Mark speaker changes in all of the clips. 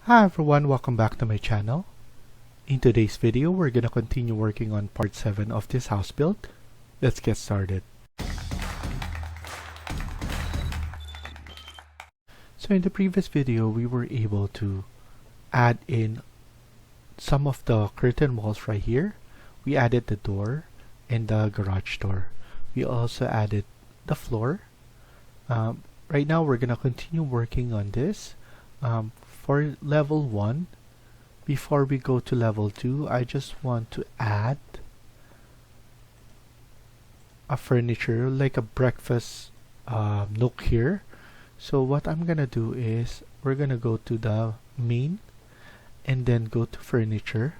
Speaker 1: Hi everyone, welcome back to my channel. In today's video, we're gonna continue working on part 7 of this house build. Let's get started. So in the previous video, we were able to add in some of the curtain walls right here. We added the door and the garage door. We also added the floor. Right now, we're gonna continue working on this. For level 1, before we go to level 2, I just want to add a furniture like a breakfast nook here. So what I'm gonna do is we're gonna go to the main and then go to furniture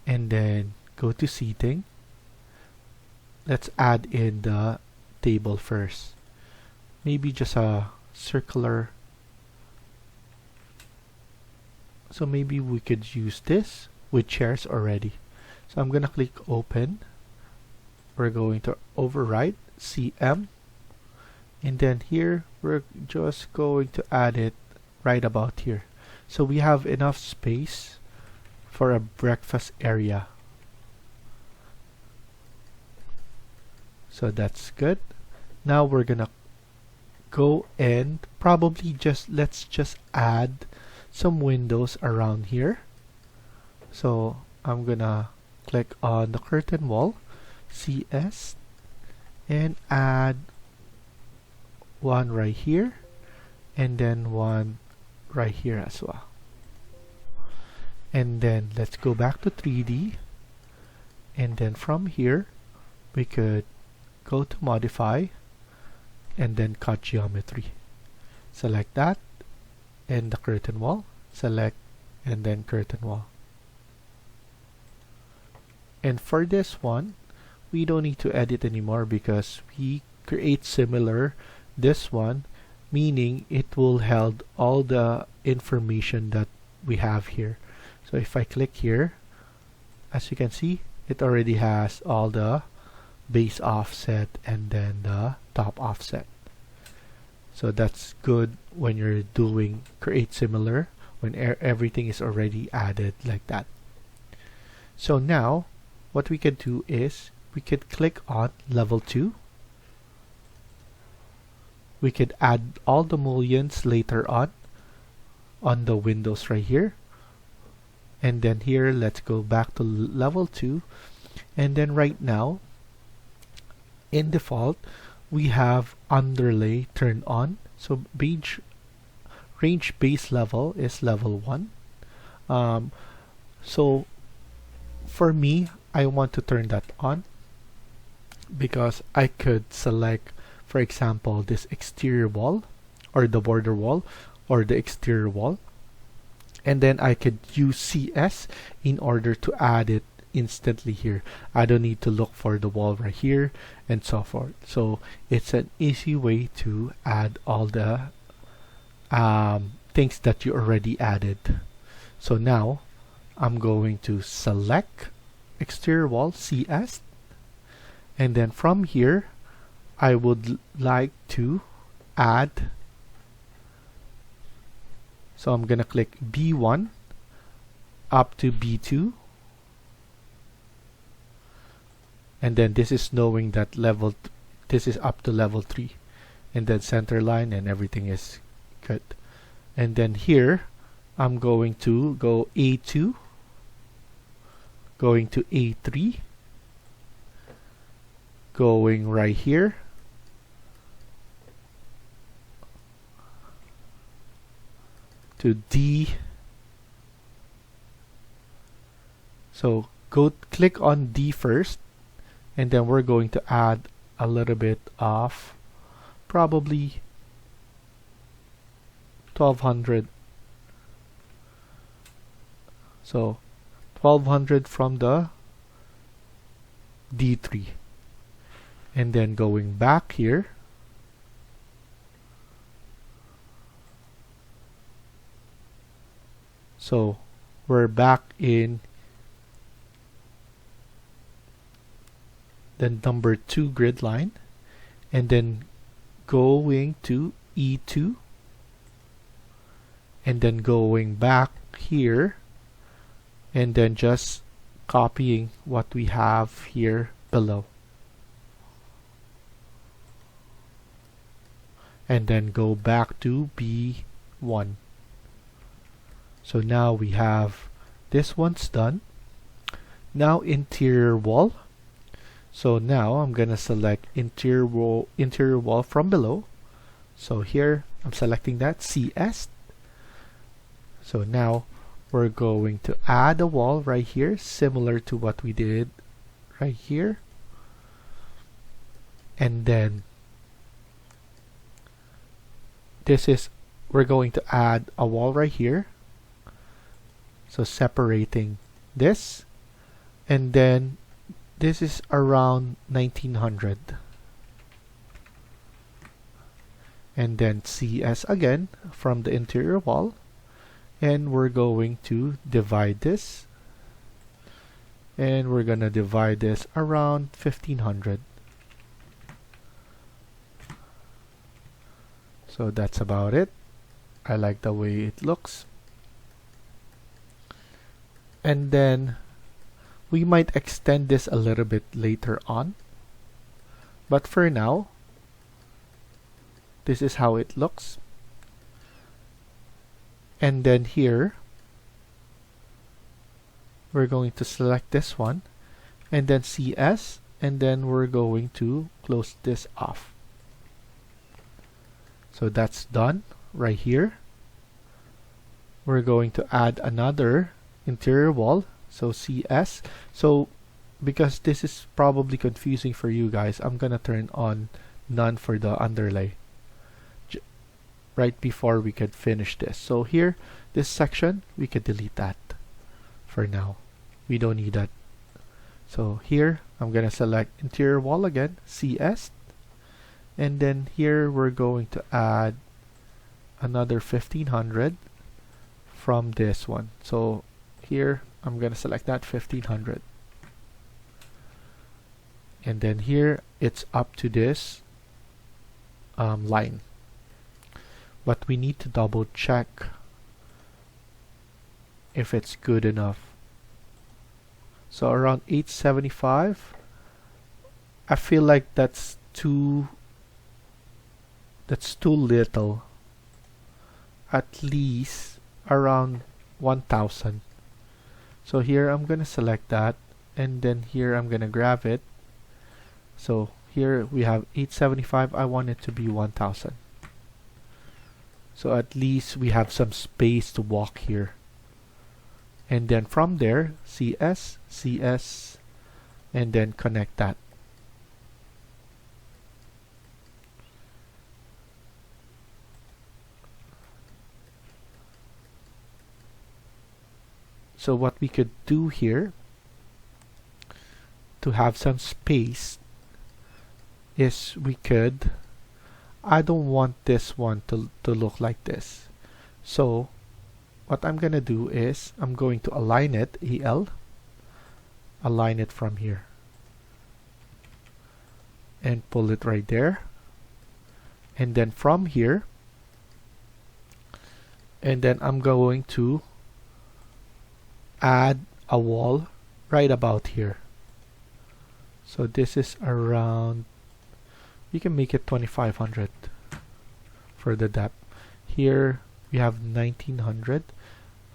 Speaker 1: and then go to seating. Let's add in the table first, maybe just a circular. So maybe we could use this with chairs already. So I'm gonna click open. We're going to override CM, and then here we're just going to add it right about here. So we have enough space for a breakfast area. So that's good. Now we're gonna go and probably let's just add some windows around here. So I'm gonna click on the curtain wall, CS, and add one right here and then one right here as well. And then let's go back to 3D, and then from here we could go to modify and then cut geometry. Select that and the curtain wall, select and then curtain wall. And for this one, we don't need to edit anymore because we create similar this one, meaning it will hold all the information that we have here. So if I click here, as you can see, it already has all the base offset and then the top offset. So that's good when you're doing create similar, when everything is already added like that. So now what we can do is we could click on level 2. We could add all the mullions later on the windows right here. And then here, let's go back to level 2. And then right now, in default, we have underlay turned on. So range base level is level 1. So for me, I want to turn that on because I could select, for example, this exterior wall or the border wall or the exterior wall, and then I could use CS in order to add it instantly here. I don't need to look for the wall right here and so forth. So it's an easy way to add all the things that you already added. So now I'm going to select exterior wall, CS, and then from here I would like to add. So I'm gonna click B1 up to B2, and then this is knowing that this is up to level 3, and then center line and everything is good. And then here I'm going to go A2, going to A3, going right here, to D. So click on D first, and then we're going to add a little bit of probably 1200. So 1200 from the D3, and then going back here, so we're back in the number 2 grid line, and then going to E2, and then going back here and then just copying what we have here below, and then go back to B1. So now we have this one's done. Now interior wall. So now I'm gonna select interior wall from below. So here I'm selecting that CS. So now we're going to add a wall right here, similar to what we did right here. And then we're going to add a wall right here. So separating this, and then this is around 1900. And then CS again from the interior wall, and we're going to divide this, and we're gonna divide this around 1500. So that's about it. I like the way it looks. And then we might extend this a little bit later on, but for now this is how it looks. And then here we're going to select this one and then CS, and then we're going to close this off. So that's done right here. We're going to add another interior wall, so CS. So because this is probably confusing for you guys, I'm gonna turn on none for the underlay right before we could finish this. So here, this section, we could delete that for now. We don't need that. So here I'm gonna select interior wall again, CS, and then here we're going to add another 1500 from this one. So here I'm gonna select that 1500, and then here it's up to this line, but we need to double check if it's good enough. So around 875, I feel like that's too little. At least around 1000. So here I'm gonna select that, and then here I'm gonna grab it. So here we have 875. I want it to be 1000. So at least we have some space to walk here. And then from there, CS, CS, and then connect that. So what we could do here to have some space is we could, I don't want this one to look like this. So what I'm gonna do is I'm going to align it, EL, align it from here and pull it right there, and then from here, and then I'm going to add a wall right about here. So this is around, you can make it 2500 for the depth. Here we have 1900.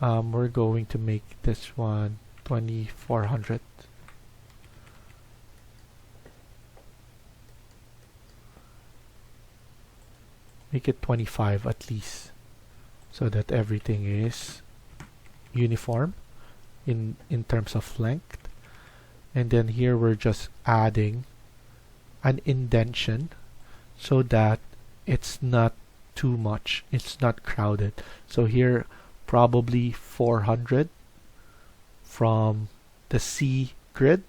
Speaker 1: We're going to make this one 2400. Make it 25 at least, so that everything is uniform in terms of length. And then here we're just adding an indentation so that it's not too much, it's not crowded. So here probably 400 from the C grid,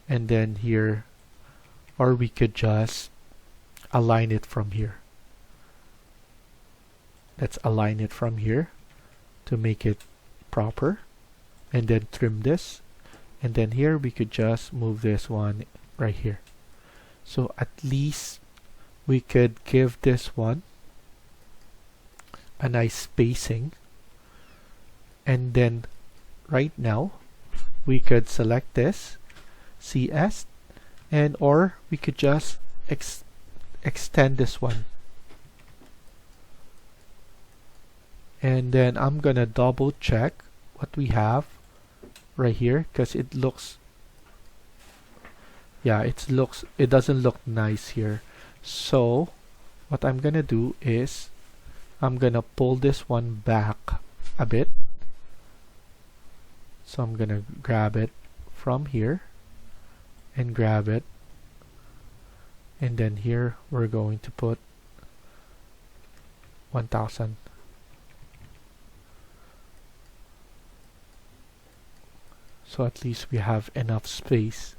Speaker 1: and then here, or we could just align it from here. Let's align it from here to make it proper, and then trim this, and then here we could just move this one right here. So at least we could give this one a nice spacing. And then right now we could select this CS, and or we could just extend this one. And then I'm gonna double check what we have right here, because it looks, yeah, it doesn't look nice here. So what I'm gonna do is I'm gonna pull this one back a bit. So I'm gonna grab it from here and grab it, and then here we're going to put 1000. So at least we have enough space.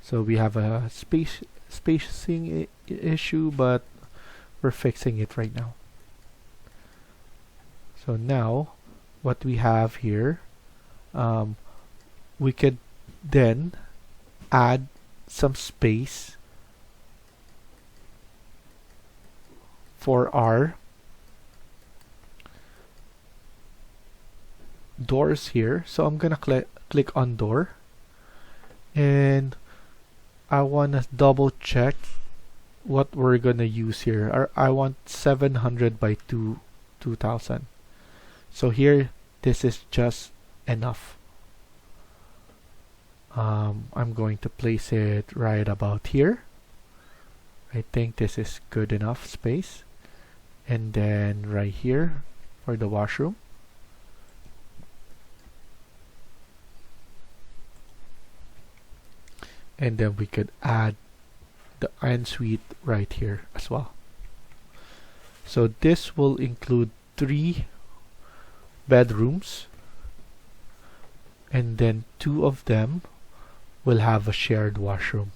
Speaker 1: So we have a spacing issue, but we're fixing it right now. So now what we have here, we could then add some space for our doors here. So I'm gonna click on door, and I want to double check what we're gonna use here. I want 700 by 2000. So here, this is just enough. I'm going to place it right about here. I think this is good enough space. And then right here for the washroom. And then we could add the ensuite right here as well. So this will include 3 bedrooms, and then 2 of them will have a shared washroom.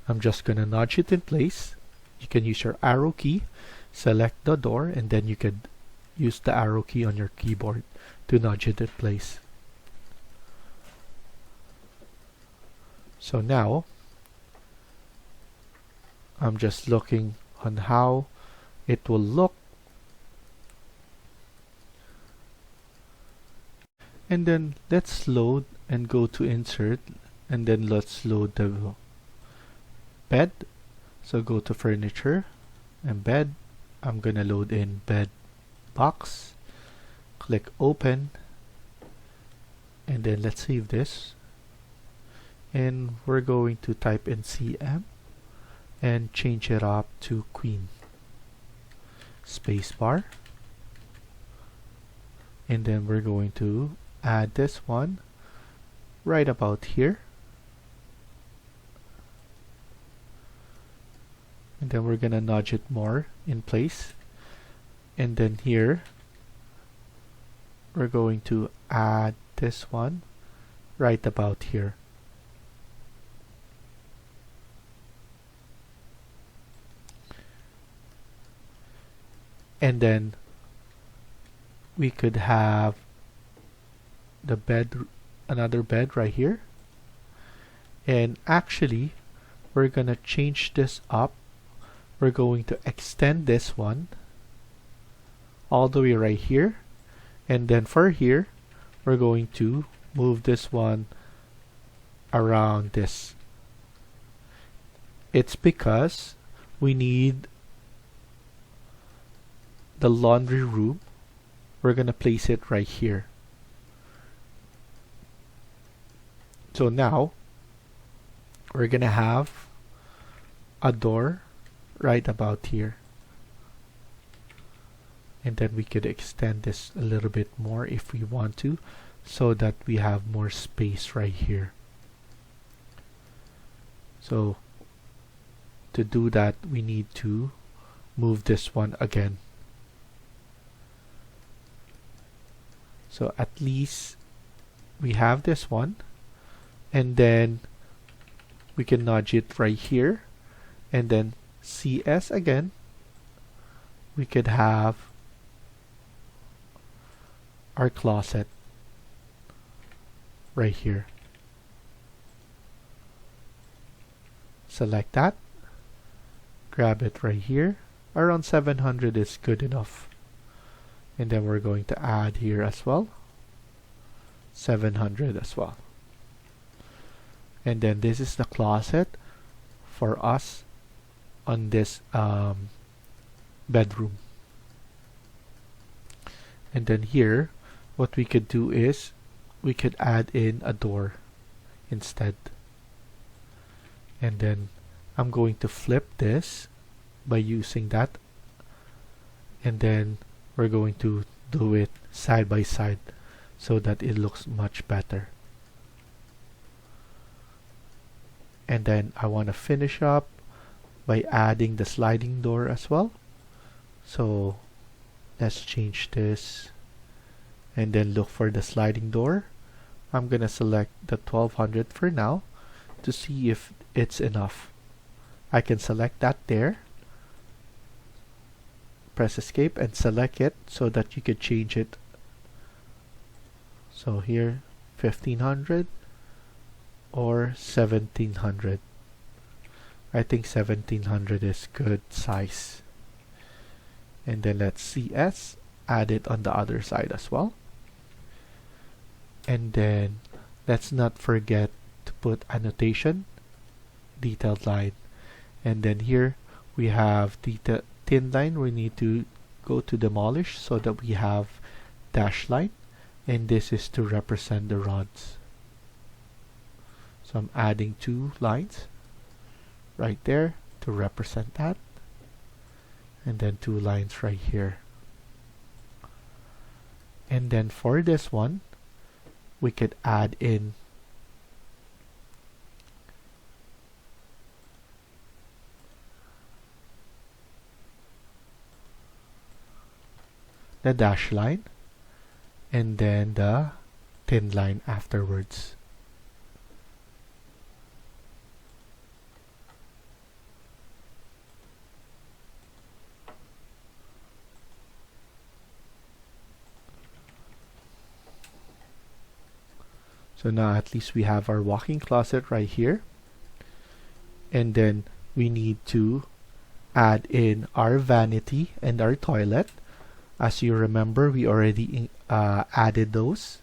Speaker 1: I'm just gonna nudge it in place. You can use your arrow key, select the door, and then you could use the arrow key on your keyboard to nudge it in place. So now I'm just looking on how it will look, and then let's load and go to insert, and then let's load the bed. So go to furniture and bed. I'm gonna load in bed box, click open, and then let's save this, and we're going to type in CM and change it up to queen, spacebar, and then we're going to add this one right about here, and then we're gonna nudge it more in place, and then here we're going to add this one right about here. And then we could have the bed, another bed right here. And actually, we're gonna change this up. We're going to extend this one all the way right here. And then for here, we're going to move this one around this. It's because we need the laundry room. We're gonna place it right here. So now we're gonna have a door right about here, and then we could extend this a little bit more if we want to, so that we have more space right here. So to do that, we need to move this one again. So at least we have this one, and then we can nudge it right here, and then CS again. We could have our closet right here. select that, grab it right here. Around 700 is good enough. And then we're going to add here as well, 700 as well. And then this is the closet for us on this bedroom. And then here, what we could do is we could add in a door instead. And then I'm going to flip this by using that. And then we're going to do it side by side so that it looks much better. And then I want to finish up by adding the sliding door as well. So let's change this and then look for the sliding door. I'm gonna select the 1200 for now to see if it's enough. I can select that there, press escape and select it so that you could change it. So here 1500 or 1700. I think 1700 is good size. And then let's CS, add it on the other side as well. And then let's not forget to put annotation, detailed line. And then here we have the thin line. We need to go to demolish so that we have dash line. And this is to represent the rods. So I'm adding 2 lines right there to represent that. And then 2 lines right here. And then for this one, we could add in the dash line and then the thin line afterwards. So now at least we have our walk-in closet right here. And then we need to add in our vanity and our toilet. As you remember, we already added those.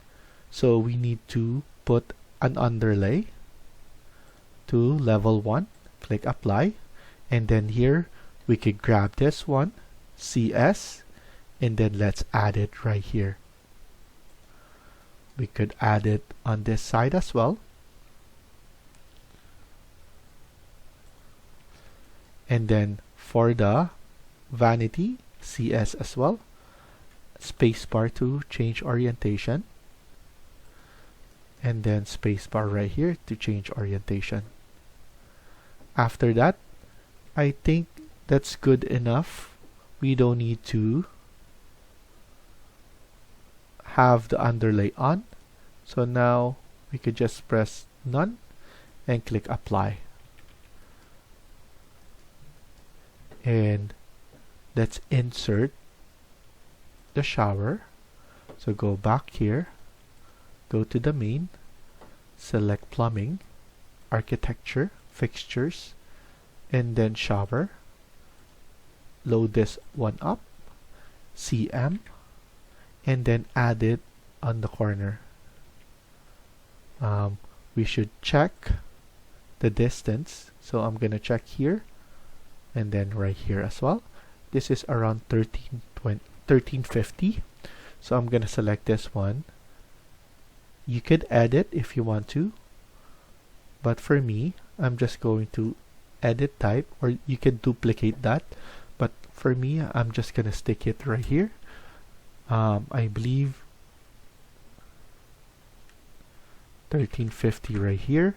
Speaker 1: So we need to put an underlay to level 1. Click apply. And then here we could grab this one, CS, and then let's add it right here. We could add it on this side as well. And then for the vanity, CS as well. Spacebar to change orientation. And then spacebar right here to change orientation. After that, I think that's good enough. We don't need to have the underlay on. So now we could just press none and click apply. And let's insert the shower. So go back here, go to the main, select plumbing, architecture, fixtures, and then shower. Load this one up, CM, and then add it on the corner. We should check the distance. So I'm gonna check here and then right here as well. This is around 1350. So I'm gonna select this one. You could edit if you want to, but for me, I'm just going to edit type, or you can duplicate that. But for me, I'm just gonna stick it right here. I believe 1350 right here,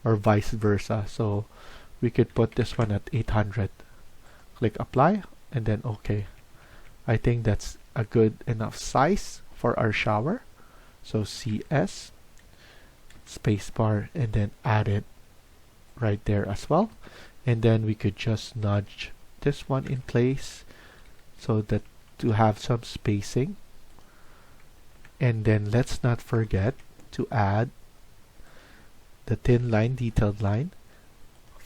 Speaker 1: or vice versa. So we could put this one at 800. Click apply and then OK. I think that's a good enough size for our shower. So CS, spacebar, and then add it right there as well. And then we could just nudge this one in place so that to have some spacing. And then let's not forget to add the thin line, detailed line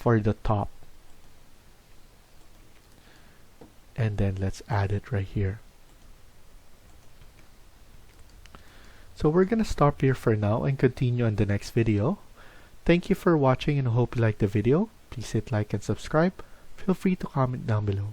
Speaker 1: for the top. And then let's add it right here. So we're gonna stop here for now and continue on the next video. Thank you for watching and I hope you liked the video. Please hit like and subscribe. Feel free to comment down below.